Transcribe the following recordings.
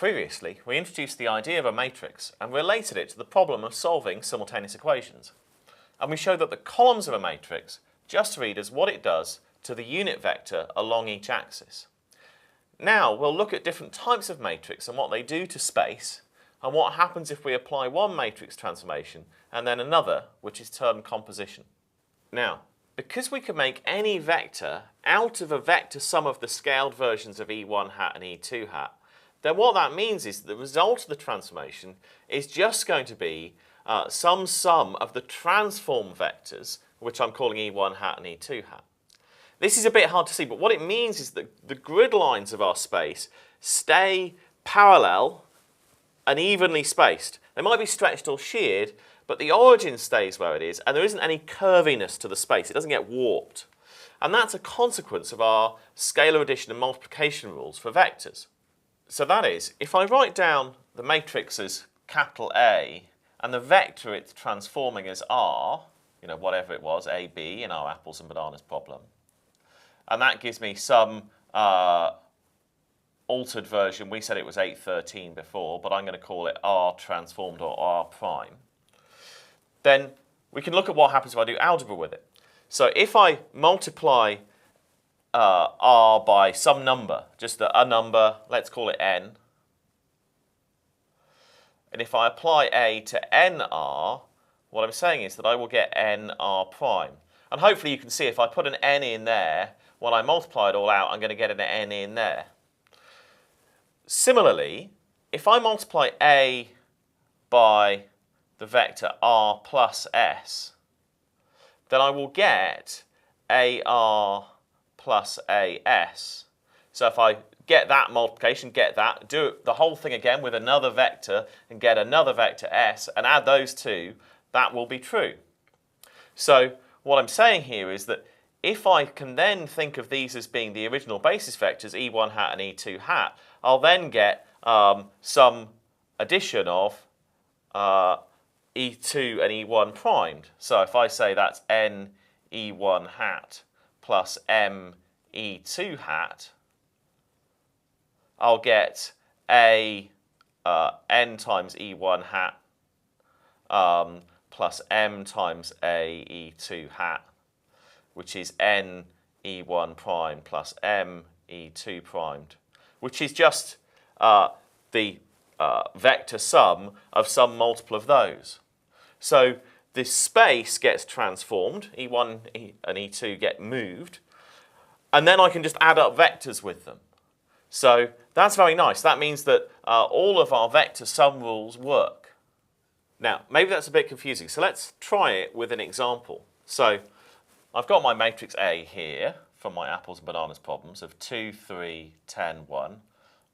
previously, we introduced the idea of a matrix and related it to the problem of solving simultaneous equations. And we showed that the columns of a matrix just read as what it does to the unit vector along each axis. Now we'll look at different types of matrix and what they do to space, and what happens if we apply one matrix transformation and then another, which is termed composition. Now, because we can make any vector out of a vector sum of the scaled versions of E1 hat and E2 hat, then what that means is the result of the transformation is just going to be some sum of the transform vectors, which I'm calling E1 hat and E2 hat. This is a bit hard to see, but what it means is that the grid lines of our space stay parallel and evenly spaced. They might be stretched or sheared, but the origin stays where it is, and there isn't any curviness to the space. It doesn't get warped. And that's a consequence of our scalar addition and multiplication rules for vectors. So that is, if I write down the matrix as capital A, and the vector it's transforming as R, whatever it was, A, B in our apples and bananas problem, and that gives me some altered version. We said it was 813 before, but I'm going to call it R transformed or R prime. Then we can look at what happens if I do algebra with it. So if I multiply R by some number, just a number, let's call it N, and if I apply A to NR, what I'm saying is that I will get NR prime. And hopefully you can see if I put an N in there, when I multiply it all out, I'm going to get an N in there. Similarly, if I multiply A by the vector R plus S, then I will get AR plus AS. So if I get that multiplication, get that, do the whole thing again with another vector and get another vector S and add those two, that will be true. So what I'm saying here is that if I can then think of these as being the original basis vectors, E1 hat and E2 hat, I'll then get some addition of E2 and E1 primed. So if I say that's N E1 hat plus M E2 hat, I'll get A N times E1 hat plus M times A E2 hat, which is N E1 prime plus M E2 primed, which is just the vector sum of some multiple of those. So this space gets transformed, E1 and E2 get moved, and then I can just add up vectors with them. So that's very nice. That means that all of our vector sum rules work. Now, maybe that's a bit confusing, so let's try it with an example. So I've got my matrix A here from my apples and bananas problems of 2, 3, 10, 1,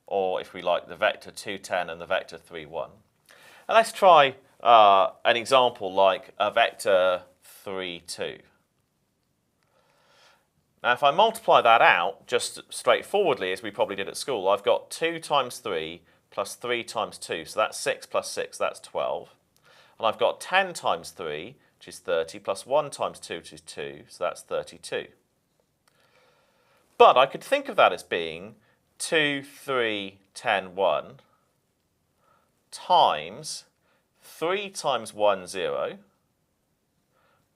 or if we like the vector 2, 10 and the vector 3, 1. And let's try an example like a vector 3, 2. Now if I multiply that out just straightforwardly as we probably did at school, I've got 2 times 3 plus 3 times 2, so that's 6 plus 6, that's 12. And I've got 10 times 3, which is 30, plus 1 times 2, which is 2, so that's 32. But I could think of that as being 2, 3, 10, 1 times 3 times 1, 0,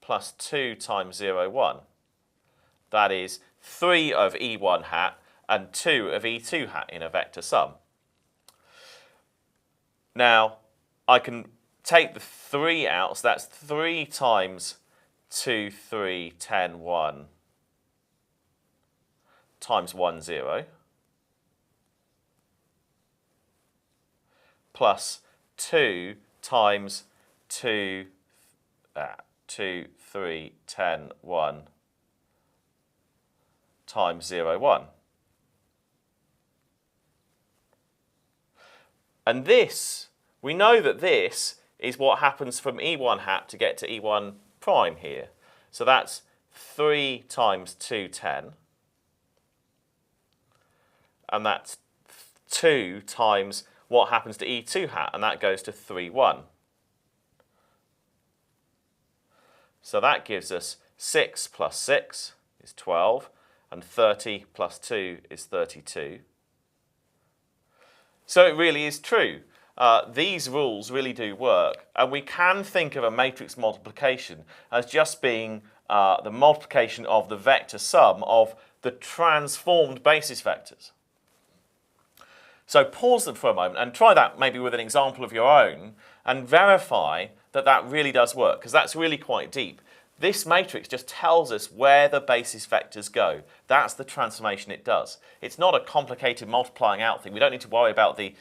plus 2 times 0, 1. That is 3 of E1 hat and 2 of E2 hat in a vector sum. Now, I can take the 3 out, so that's 3 times 2, 3, 10, 1 times 1, 0, plus 2 times 2, 3, 10, 1 times 0, 1. And this, we know that this is what happens from E1 hat to get to E1 prime here. So that's 3 times 2, 10. And that's 2 times what happens to E2 hat, and that goes to 3, 1. So that gives us 6 plus 6 is 12, and 30 plus 2 is 32. So it really is true. These rules really do work, and we can think of a matrix multiplication as just being the multiplication of the vector sum of the transformed basis vectors. So pause them for a moment and try that maybe with an example of your own and verify that that really does work, because that's really quite deep. This matrix just tells us where the basis vectors go. That's the transformation it does. It's not a complicated multiplying out thing. We don't need to worry about the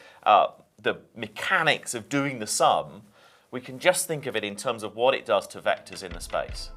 mechanics of doing the sum. We can just think of it in terms of what it does to vectors in the space.